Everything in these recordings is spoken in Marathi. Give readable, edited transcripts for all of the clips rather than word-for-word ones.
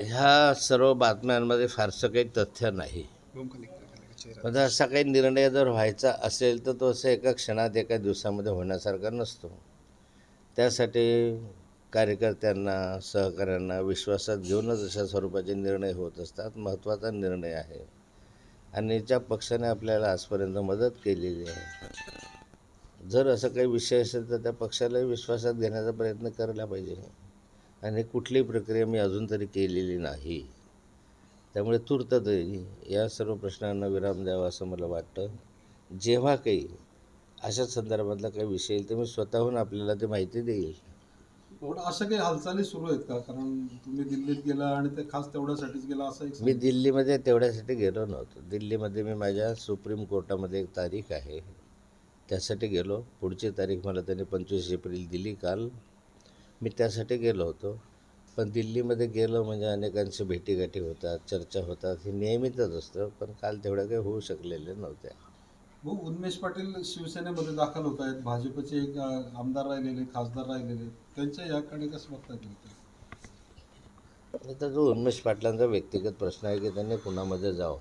ह्या सर्व बातम्यांमध्ये फारसं काही तथ्य नाही. पण असा काही निर्णय जर व्हायचा असेल तर तो असं एका क्षणात एका दिवसामध्ये होण्यासारखा नसतो. त्यासाठी कार्यकर्त्यांना सहकाऱ्यांना विश्वासात घेऊनच अशा स्वरूपाचे निर्णय होत असतात. महत्त्वाचा निर्णय आहे आणि ज्या पक्षाने आपल्याला आजपर्यंत मदत केलेली आहे, जर असं काही विषय असेल तर त्या पक्षालाही विश्वासात घेण्याचा प्रयत्न करायला पाहिजे. आणि कुठलीही प्रक्रिया मी अजून तरी केलेली नाही. त्यामुळे तूर्ततही या सर्व प्रश्नांना विराम द्यावा असं मला वाटतं. जेव्हा काही अशा संदर्भातला काही विषय येईल तर मी स्वतःहून आपल्याला ते माहिती देईल. थोडं अशा काही हालचाली सुरू आहेत का? कारण तुम्ही दिल्लीत गेला आणि ते खास तेवढ्यासाठीच गेला असं एक मी सांगितलं. दिल्लीमध्ये तेवढ्यासाठी गेलो नव्हतो. दिल्लीमध्ये मी माझ्या सुप्रीम कोर्टामध्ये एक तारीख आहे त्यासाठी गेलो. पुढची तारीख मला त्यांनी 25 एप्रिल दिली काल. मी त्यासाठी गेलो होतो. पण दिल्लीमध्ये गेलो म्हणजे अनेकांशी भेटीगाठी होतात, चर्चा होतात, हे नेहमीचंच असतं. पण काल तेवढ्या काही होऊ शकलेल्या नव्हत्या. भाऊ, उन्मेष पाटील शिवसेनेमध्ये दाखल होत आहेत. भाजपचे एक आमदार राहिलेले, खासदार राहिलेले, त्यांच्या याकडे कसं बघता येईल? आता जो उन्मेष पाटलांचा व्यक्तिगत प्रश्न आहे की त्यांनी कुणामध्ये जावं.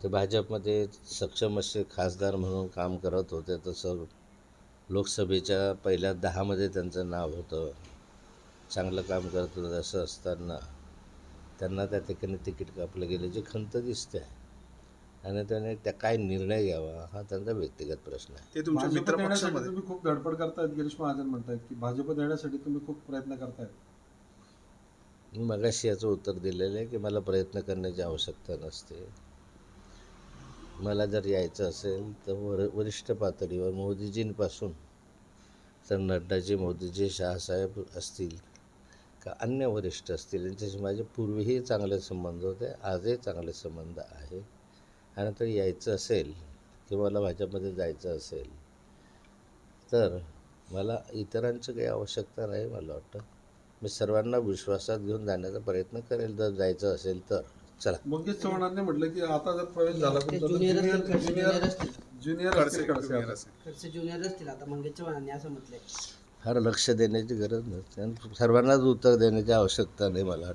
ते भाजपमध्ये सक्षम असे खासदार म्हणून काम करत होते. तसं लोकसभेच्या पहिल्या 10मध्ये त्यांचं नाव होतं. चांगलं काम करत होतं. असं असताना त्यांना त्या ठिकाणी तिकीट कापलं गेल्याची खंत दिसते आहे. आणि त्याने त्या काय निर्णय घ्यावा हा त्यांचा व्यक्तिगत प्रश्न आहे. ते तुमच्या भाजप मित्र येण्यासाठी पक्षामध्ये तुम्ही खूप धडपड करतायत. गिरीश महाजन म्हणतायत की भाजपत येण्यासाठी तुम्ही खूप प्रयत्न करतायत. मी मगाशी याचं उत्तर दिलेलं आहे की मला प्रयत्न करण्याची आवश्यकता नसते. मला जर यायचं असेल तर वरिष्ठ पातळीवर मोदीजींपासून तर नड्डाजी, मोदीजी, शहासाहेब असतील का अन्य वरिष्ठ असतील यांच्याशी माझे पूर्वीही चांगले संबंध होते, आजही चांगले संबंध आहे. आणि तर यायचं असेल किंवा मला भाजपमध्ये जायचं असेल तर मला इतरांची काही आवश्यकता नाही. मला वाटतं मी सर्वांना विश्वासात घेऊन जाण्याचा प्रयत्न करेल जर जायचं असेल तर. चला. मंगेश चव्हाणांनी म्हटलं की आता जर प्रवेश झाला ते तुमचा तर ज्युनियर ज्युनियर असतील, ज्युनियर असतील. ज्युनियर खडसे असतील खडसे junior आता. असेल. खडसे ज्युनियर असतील आता मंगेश चव्हाणांनी असं म्हटलंय. फार लक्ष देण्याची गरज नसते आणि सर्वांनाच उत्तर देण्याची आवश्यकता नाही मला वाटतं.